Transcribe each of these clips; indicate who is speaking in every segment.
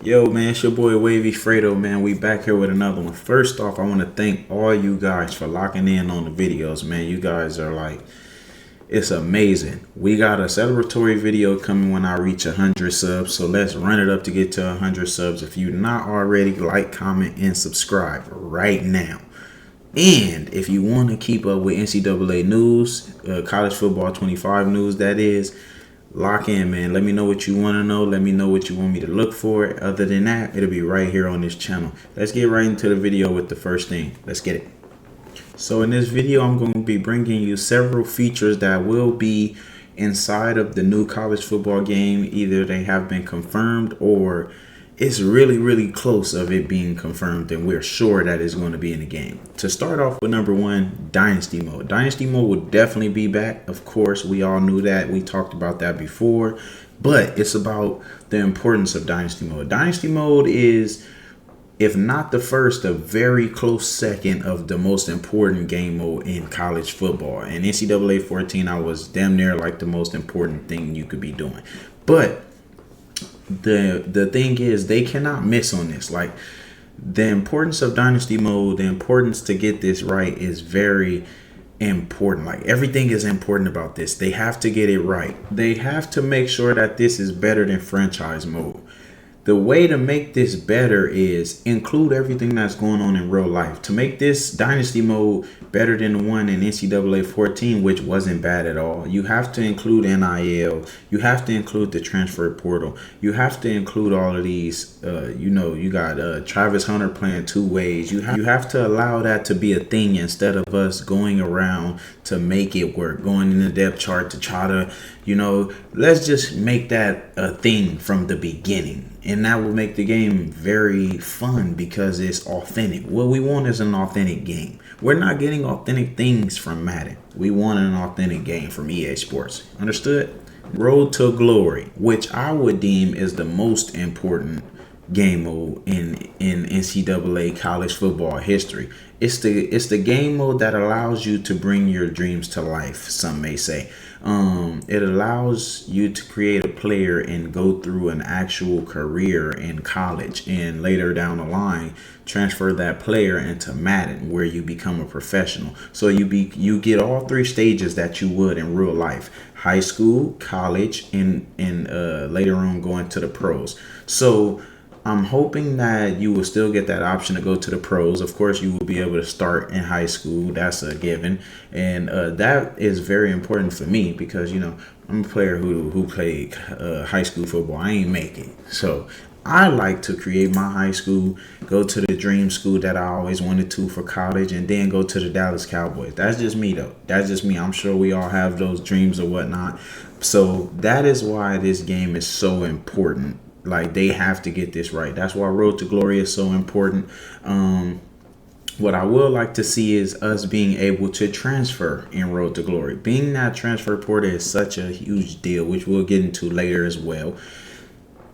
Speaker 1: Yo, man, it's your boy Wavy Fredo, man. We back here with another one. First off, I want to thank all you guys for locking in on the videos, man. You guys are like, it's amazing. We got a celebratory video coming when I reach 100 subs, so let's run it up to get to 100 subs. If you're not already, like, comment, and subscribe right now. And if you want to keep up with NCAA news, college football 25 news, that is, lock in, man. Let me know what you want to know. Let me know what you want me to look for. Other than that, it'll be right here on this channel. Let's get right into the video with the first thing. Let's get it. So in this video, I'm going to be bringing you several features that will be inside of the new college football game. Either they have been confirmed or it's really close of it being confirmed, and we're sure that it's going to be in the game. To start off with number one, Dynasty mode. Dynasty mode will definitely be back. Of course, we all knew that. We talked about that before, but it's about the importance of Dynasty mode. Dynasty mode is, if not the first, a very close second of the most important game mode in college football. In NCAA 14, I was damn near like the most important thing you could be doing. But the thing is, they cannot miss on this. Like, the importance of Dynasty mode, the importance to get this right is very important. Like, everything is important about this. They have to get it right. They have to make sure that this is better than franchise mode. The way to make this better is include everything that's going on in real life. To make this Dynasty mode better than the one in NCAA 14, which wasn't bad at all, you have to include NIL. You have to include the transfer portal. You have to include all of these. You got Travis Hunter playing two ways. You have to allow that to be a thing instead of us going around to make it work, going in the depth chart to try to, let's just make that a thing from the beginning. And that will make the game very fun because it's authentic. What we want is an authentic game. We're not getting authentic things from Madden. We want an authentic game from EA Sports. Understood? Road to Glory, which I would deem is the most important game mode in NCAA college football history. It's the game mode that allows you to bring your dreams to life, some may say. It allows you to create a player and go through an actual career in college, and later down the line transfer that player into Madden, where you become a professional. So you get all three stages that you would in real life: high school, college, and later on going to the pros. So I'm hoping that you will still get that option to go to the pros. Of course, you will be able to start in high school. That's a given. And that is very important for me because, I'm a player who played high school football. I ain't make it. So I like to create my high school, go to the dream school that I always wanted to for college, and then go to the Dallas Cowboys. That's just me, though. That's just me. I'm sure we all have those dreams or whatnot. So that is why this game is so important. Like, they have to get this right. That's why Road to Glory is so important. What I would like to see is us being able to transfer in Road to Glory. Being that transfer portal is such a huge deal, which we'll get into later as well.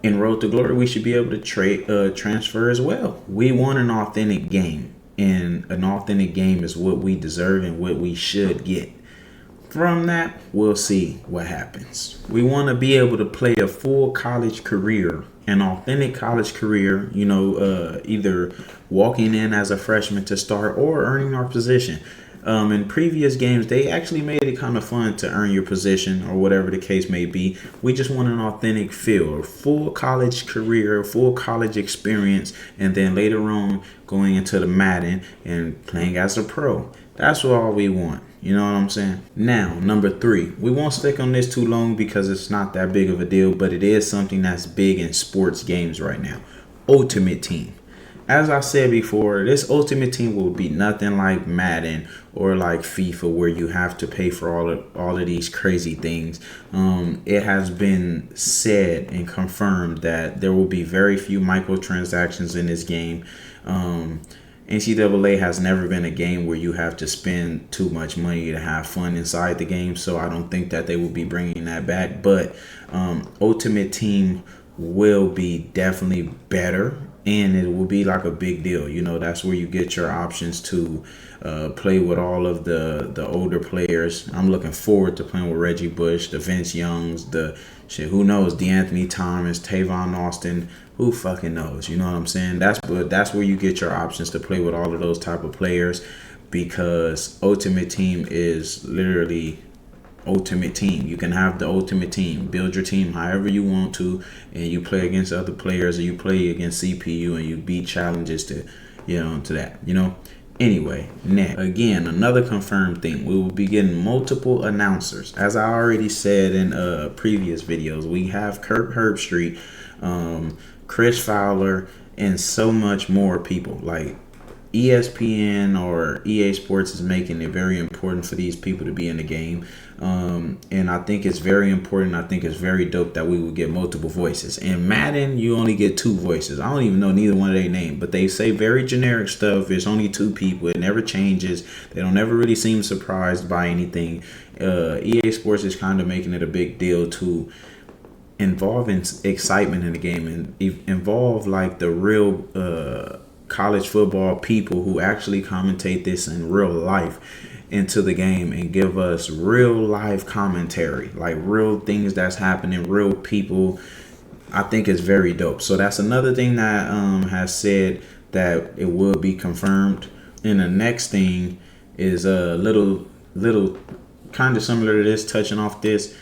Speaker 1: In Road to Glory, we should be able to transfer as well. We want an authentic game, and an authentic game is what we deserve and what we should get. From that, we'll see what happens. We want to be able to play a full college career, an authentic college career, either walking in as a freshman to start or earning our position. In previous games, they actually made it kind of fun to earn your position or whatever the case may be. We just want an authentic feel, a full college career, full college experience, and then later on going into the Madden and playing as a pro. That's all we want. You know what I'm saying? Now, number 3. We won't stick on this too long because it's not that big of a deal, but it is something that's big in sports games right now. Ultimate Team. As I said before, this Ultimate Team will be nothing like Madden or like FIFA, where you have to pay for all of these crazy things. It has been said and confirmed that there will be very few microtransactions in this game. NCAA has never been a game where you have to spend too much money to have fun inside the game, so I don't think that they will be bringing that back. But Ultimate Team will be definitely better and it will be like a big deal. You know, that's where you get your options to play with all of the older players. I'm looking forward to playing with Reggie Bush, the Vince Youngs, the shit. Who knows? DeAnthony Thomas, Tavon Austin. Who fucking knows? You know what I'm saying? That's where you get your options to play with all of those type of players, because Ultimate Team is literally Ultimate Team. You can have the Ultimate Team, build your team however you want to, and you play against other players, or you play against CPU, and you beat challenges to, to that, Anyway, next, again, another confirmed thing. We will be getting multiple announcers. As I already said in previous videos, we have Kirk Herbstreit, Chris Fowler, and so much more people. Like, ESPN or EA Sports is making it very important for these people to be in the game. And I think it's very important. I think it's very dope that we will get multiple voices. In Madden, you only get 2 voices. I don't even know neither one of their names, but they say very generic stuff. It's only 2 people. It never changes. They don't ever really seem surprised by anything. EA Sports is kind of making it a big deal to involve excitement in the game and involve like the real college football people who actually commentate this in real life into the game and give us real life commentary, like real things that's happening, real people. I think it's very dope. So that's another thing that has said that it will be confirmed. And the next thing is a little kind of similar to this, touching off this.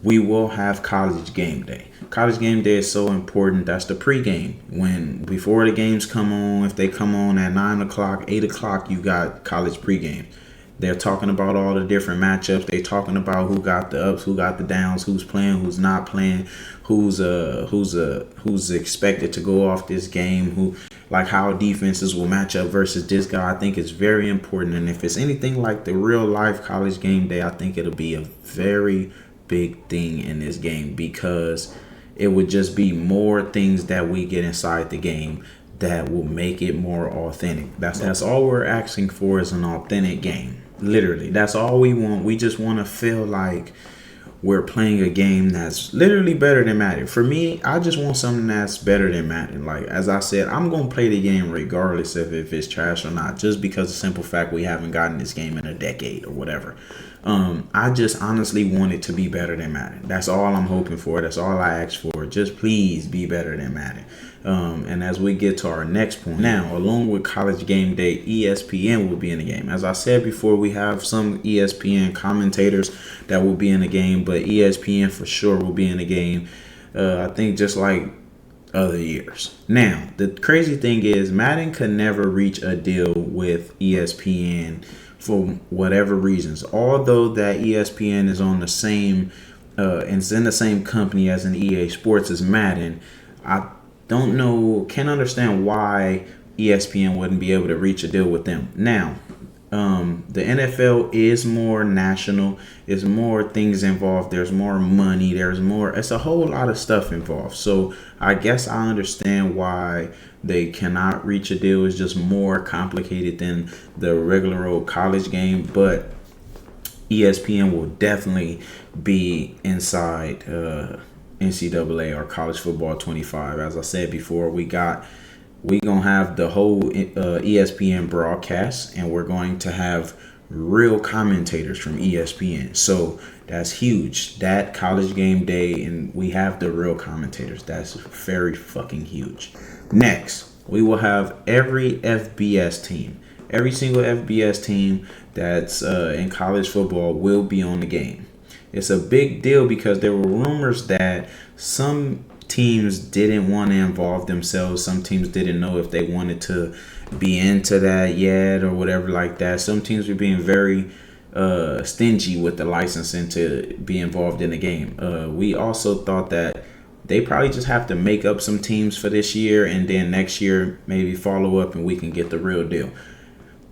Speaker 1: We will have college game day. College game day is so important. That's the pregame. Before the games come on, if they come on at 9 o'clock, 8 o'clock, you got college pregame. They're talking about all the different matchups. They're talking about who got the ups, who got the downs, who's playing, who's not playing, who's expected to go off this game, like how defenses will match up versus this guy. I think it's very important. And if it's anything like the real life college game day, I think it'll be a very big thing in this game, because it would just be more things that we get inside the game that will make it more authentic. That's all we're asking for, is an authentic game. Literally, that's all we want. We just want to feel like we're playing a game that's literally better than Madden. For me, I just want something that's better than Madden. Like, as I said, I'm going to play the game regardless of if it's trash or not, just because of the simple fact we haven't gotten this game in a decade or whatever. I just honestly want it to be better than Madden. That's all I'm hoping for. That's all I ask for. Just please be better than Madden. And as we get to our next point, now, along with College Game Day, ESPN will be in the game. As I said before, we have some ESPN commentators that will be in the game, but ESPN for sure will be in the game. I think just like other years. Now, the crazy thing is Madden could never reach a deal with ESPN for whatever reasons. Although that ESPN is on the same, it's in the same company as an EA Sports as Madden, I can't understand why ESPN wouldn't be able to reach a deal with them. Now, the NFL is more national. There's more things involved. There's more money. It's a whole lot of stuff involved. So I guess I understand why they cannot reach a deal. It's just more complicated than the regular old college game. But ESPN will definitely be inside NCAA or College Football 25. As I said before, we gonna have the whole ESPN broadcast, and we're going to have real commentators from ESPN. So that's huge. That College Game Day, and we have the real commentators. That's very fucking huge. Next, we will have every FBS team. Every single FBS team that's in college football will be on the game. It's a big deal because there were rumors that some teams didn't want to involve themselves. Some teams didn't know if they wanted to be into that yet or whatever like that. Some teams were being very stingy with the licensing to be involved in the game. We also thought that they probably just have to make up some teams for this year, and then next year maybe follow up and we can get the real deal.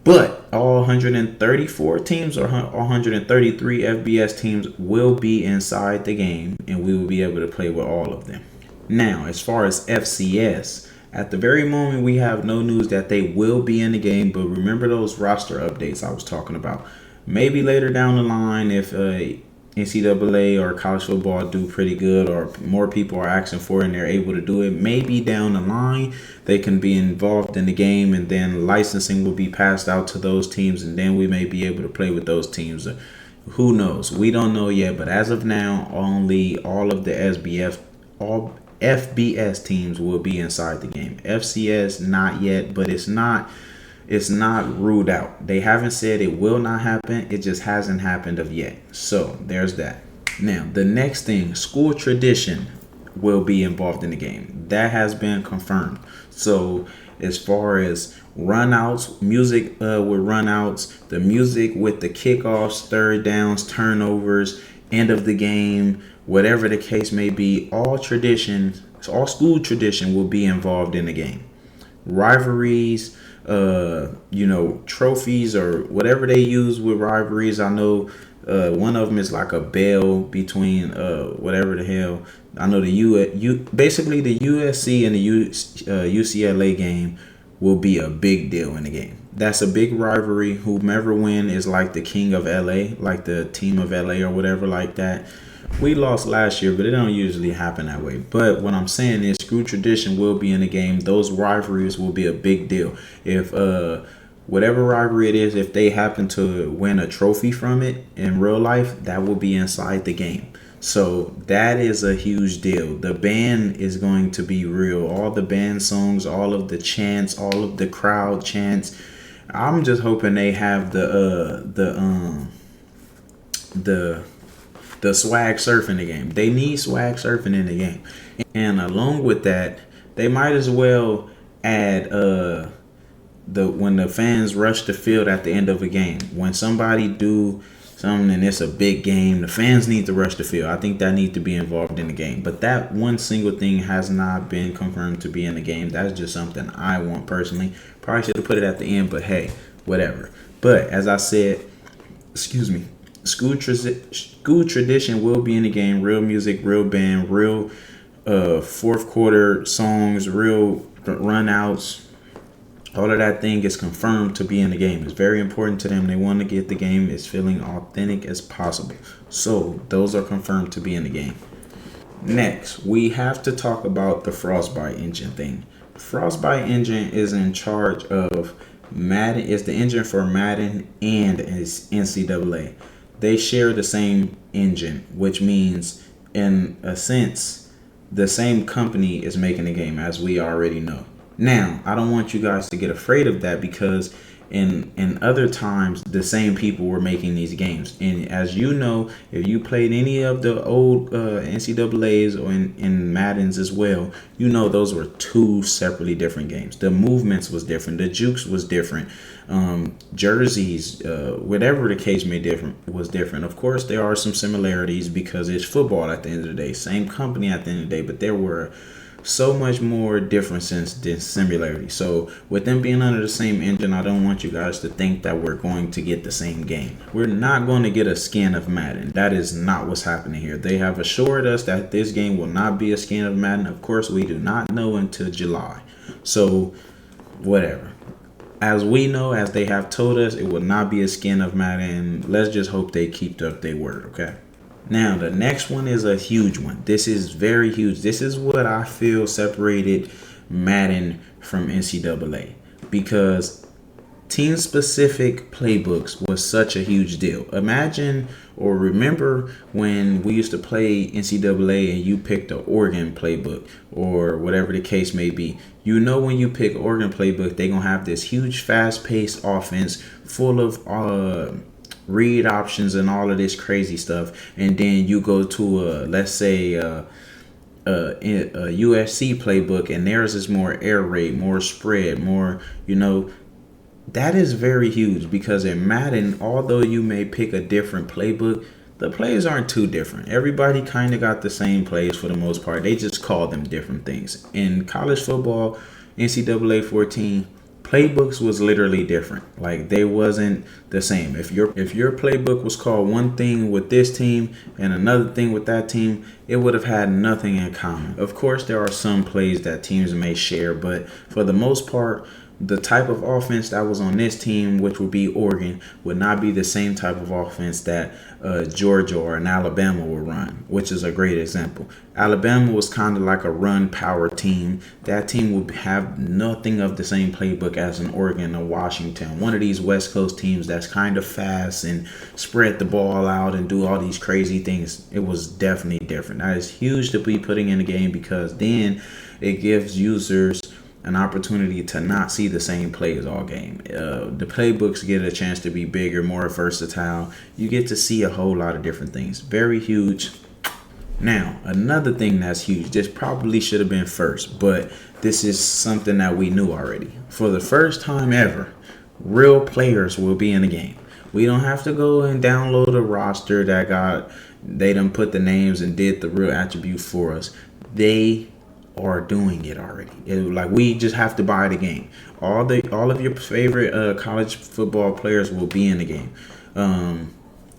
Speaker 1: But all 134 teams or 133 FBS teams will be inside the game, and we will be able to play with all of them. Now, as far as FCS, at the very moment we have no news that they will be in the game, but remember those roster updates I was talking about. Maybe later down the line, if NCAA or college football do pretty good, or more people are asking for it and they're able to do it, maybe down the line they can be involved in the game, and then licensing will be passed out to those teams, and then we may be able to play with those teams. Who knows? We don't know yet, but as of now, only all of the all FBS teams will be inside the game. FCS not yet, but it's not ruled out. They haven't said it will not happen. It just hasn't happened of yet. So there's that. Now the next thing, school tradition will be involved in the game. That has been confirmed. So as far as runouts, music with runouts, the music with the kickoffs, third downs, turnovers, end of the game, whatever the case may be, all school tradition will be involved in the game. Rivalries, trophies or whatever they use with rivalries. I know one of them is like a bell between whatever the hell. I know basically the USC and the UCLA game will be a big deal in the game. That's a big rivalry. Whomever win is like the king of LA, like the team of LA or whatever like that. We lost last year, but it don't usually happen that way. But what I'm saying is school tradition will be in the game. Those rivalries will be a big deal. If whatever rivalry it is, if they happen to win a trophy from it in real life, that will be inside the game. So that is a huge deal. The band is going to be real. All the band songs, all of the chants, all of the crowd chants. I'm just hoping they have the swag surf in the game. They need swag surfing in the game. And along with that, they might as well add when the fans rush the field at the end of a game. When somebody do something and it's a big game, the fans need to rush the field. I think that needs to be involved in the game. But that one single thing has not been confirmed to be in the game. That's just something I want personally. Probably should have put it at the end, but hey, whatever. But as I said, school tradition will be in the game. Real music, real band, real fourth quarter songs, real runouts. All of that thing is confirmed to be in the game. It's very important to them. They want to get the game as feeling authentic as possible. So those are confirmed to be in the game. Next, we have to talk about the Frostbite engine thing. Frostbite engine is in charge of Madden. It's the engine for Madden and it's NCAA. They share the same engine, which means in a sense, the same company is making the game, as we already know. Now, I don't want you guys to get afraid of that, because in other times, the same people were making these games. And as you know, if you played any of the old NCAAs or in Maddens as well, you know those were two separately different games. The movements was different. The jukes was different. Jerseys, whatever the case was different. Of course, there are some similarities because it's football at the end of the day. Same company at the end of the day, but there were so much more differences than similarity. So with them being under the same engine, I don't want you guys to think that we're going to get the same game. We're not going to get a skin of Madden. That is not what's happening here. They have assured us that this game will not be a skin of Madden. Of course, we do not know until July. So whatever. As we know, as they have told us, it will not be a skin of Madden. Let's just hope they keep up their word, okay? Now, the next one is a huge one. This is very huge. This is what I feel separated Madden from NCAA, because team-specific playbooks was such a huge deal. Imagine or remember when we used to play NCAA and you picked the Oregon playbook or whatever the case may be. You know, when you pick Oregon playbook, they're going to have this huge fast-paced offense full of read options and all of this crazy stuff, and then you go to let's say a USC playbook and theirs is more air raid, more spread, more, that is very huge, because in Madden, although you may pick a different playbook, the plays aren't too different. Everybody kind of got the same plays for the most part. They just call them different things. In college football, NCAA 14, playbooks was literally different. Like, they wasn't the same. If your playbook was called one thing with this team and another thing with that team, it would have had nothing in common. Of course, there are some plays that teams may share, but for the most part, the type of offense that was on this team, which would be Oregon, would not be the same type of offense that Georgia or an Alabama will run, which is a great example. Alabama was kind of like a run power team. That team would have nothing of the same playbook as an Oregon or Washington, one of these West Coast teams that's kind of fast and spread the ball out and do all these crazy things. It was definitely different. That is huge to be putting in the game, because then it gives users an opportunity to not see the same plays all game. The playbooks get a chance to be bigger, more versatile. You get to see a whole lot of different things. Very huge. Now, another thing that's huge, this probably should have been first, but this is something that we knew already. For the first time ever, real players will be in the game. We don't have to go and download a roster they done put the names and did the real attribute for us. They are doing it already. Like, we just have to buy the game. All of your favorite college football players will be in the game.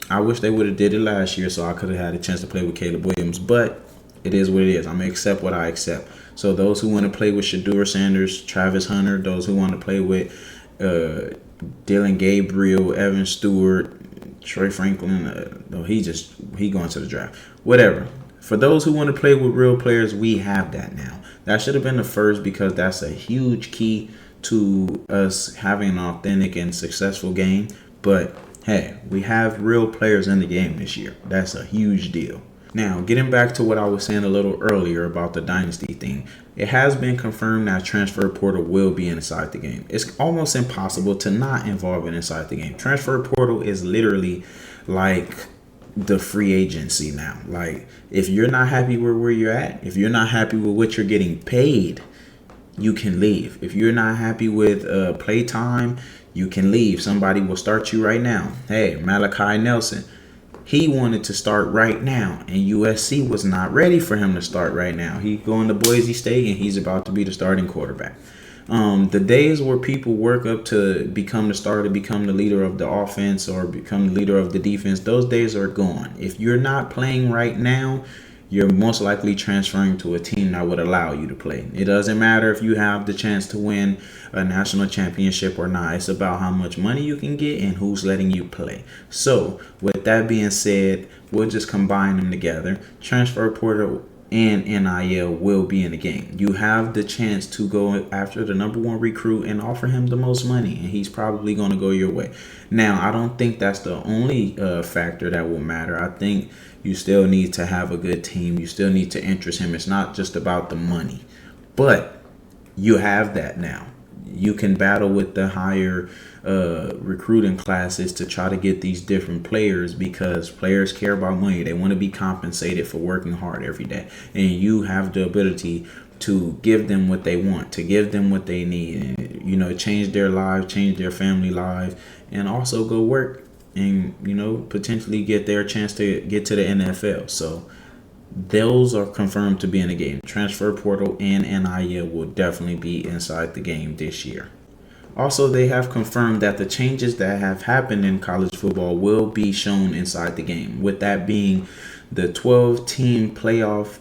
Speaker 1: I wish they would have did it last year so I could have had a chance to play with Caleb Williams, but it is what it is. I'm gonna accept what I accept. So those who want to play with Shedeur Sanders, Travis Hunter, those who want to play with Dylan Gabriel, Evan Stewart, Troy Franklin, he going to the draft. Whatever. For those who want to play with real players, we have that now. That should have been the first, because that's a huge key to us having an authentic and successful game. But hey, we have real players in the game this year. That's a huge deal. Now, getting back to what I was saying a little earlier about the Dynasty thing, it has been confirmed that transfer portal will be inside the game. It's almost impossible to not involve it inside the game. Transfer portal is literally like the free agency now. Like, if you're not happy with where you're at, if you're not happy with what you're getting paid, you can leave. If you're not happy with play time, you can leave. Somebody will start you right now. Hey, Malachi Nelson, he wanted to start right now, and USC was not ready for him to start right now. He going to Boise State, and he's about to be the starting quarterback. The days where people work up to become the starter, become the leader of the offense, or become the leader of the defense, those days are gone. If you're not playing right now, you're most likely transferring to a team that would allow you to play. It doesn't matter if you have the chance to win a national championship or not. It's about how much money you can get and who's letting you play. So, with that being said, we'll just combine them together. Transfer portal and NIL will be in the game. You have the chance to go after the number one recruit and offer him the most money, and he's probably going to go your way. Now, I don't think that's the only factor that will matter. I think you still need to have a good team. You still need to interest him. It's not just about the money, but you have that now. You can battle with the higher recruiting classes to try to get these different players, because players care about money. They want to be compensated for working hard every day, and you have the ability to give them what they want, to give them what they need, and change their lives, change their family life, and also go work and potentially get their chance to get to the NFL. So those are confirmed to be in the game. Transfer portal and NIL will definitely be inside the game this year. Also, they have confirmed that the changes that have happened in college football will be shown inside the game. With that being the 12-team playoff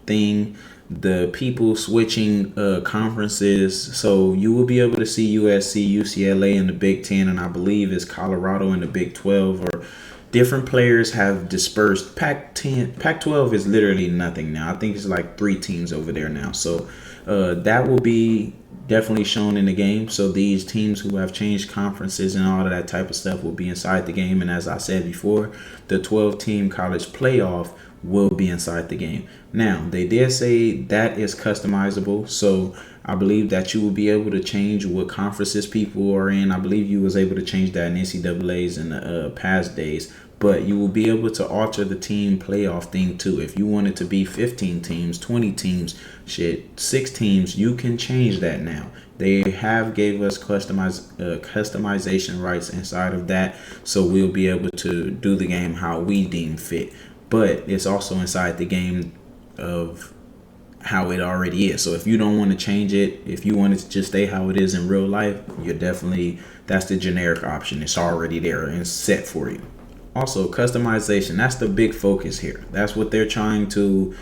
Speaker 1: thing, the people switching conferences. So you will be able to see USC, UCLA in the Big Ten, and I believe it's Colorado in the Big 12, or different players have dispersed. Pac-12 is literally nothing now. I think it's like 3 teams over there now. So that will be definitely shown in the game. So these teams who have changed conferences and all of that type of stuff will be inside the game. And as I said before, the 12-team college playoff will be inside the game. Now, they did say that is customizable. So I believe that you will be able to change what conferences people are in. I believe you was able to change that in NCAAs in the past days. But you will be able to alter the team playoff thing too. If you want it to be 15 teams, 20 teams, 6 teams, you can change that now. They have gave us customization rights inside of that. So we'll be able to do the game how we deem fit. But it's also inside the game of how it already is. So if you don't want to change it, if you want it to just stay how it is in real life, that's the generic option. It's already there and set for you. Also, customization, that's the big focus here. That's what they're trying to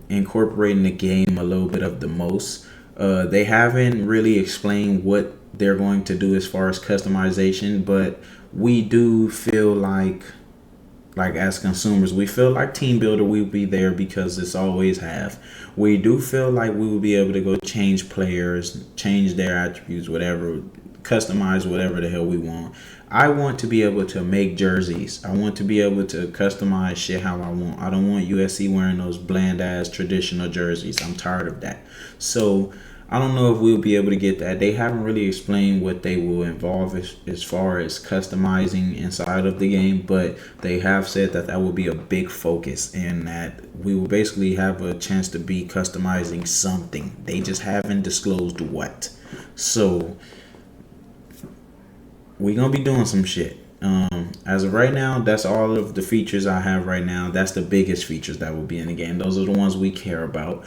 Speaker 1: incorporate in the game a little bit of the most. They haven't really explained what they're going to do as far as customization, but we do feel like as consumers, we feel like Team Builder will be there because it's always have. We do feel like we will be able to go change players, change their attributes, whatever, customize whatever the hell we want. I want to be able to make jerseys. I want to be able to customize shit how I want. I don't want USC wearing those bland ass traditional jerseys. I'm tired of that. So I don't know if we'll be able to get that. They haven't really explained what they will involve as far as customizing inside of the game, but they have said that that will be a big focus and that we will basically have a chance to be customizing something. They just haven't disclosed what. So we're going to be doing some shit. As of right now, that's all of the features I have right now. That's the biggest features that will be in the game. Those are the ones we care about.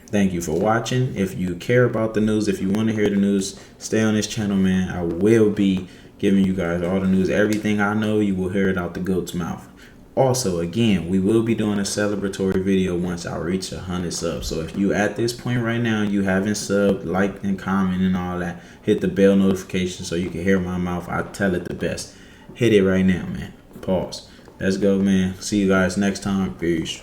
Speaker 1: Thank you for watching. If you care about the news, if you want to hear the news, stay on this channel, man. I will be giving you guys all the news. Everything I know, you will hear it out the goat's mouth. Also, again, we will be doing a celebratory video once I reach 100 subs. So if you at this point right now, you haven't subbed, liked, and commented and all that, hit the bell notification so you can hear my mouth. I tell it the best. Hit it right now, man. Pause. Let's go, man. See you guys next time. Peace.